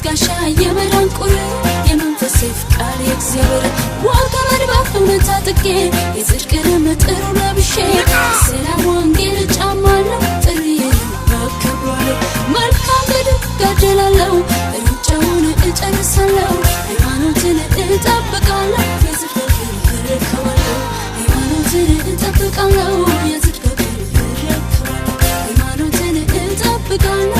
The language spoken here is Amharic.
የሕይወት ጋሻ የመዳን ቁር የመንፈስ ፍቃድ የእግዚአብሔር ወገመድ በእውነት ታጥቄ የጽድቅን ጥሩ ለብሼ ሰላም ወንጌል ጫማለሁ ጥሪዬን አከብራለሁ መልካም ገድል እጋደላለሁ ሩጫውን እጨርሳለሁ ሃይማኖትን እጠብቃለሁ የጽድቅን እረከባለሁ ሃይማኖትን እጠብቃለሁ የጽድቅን እረከባለሁ ሃይማኖትን እጠብቃለሁ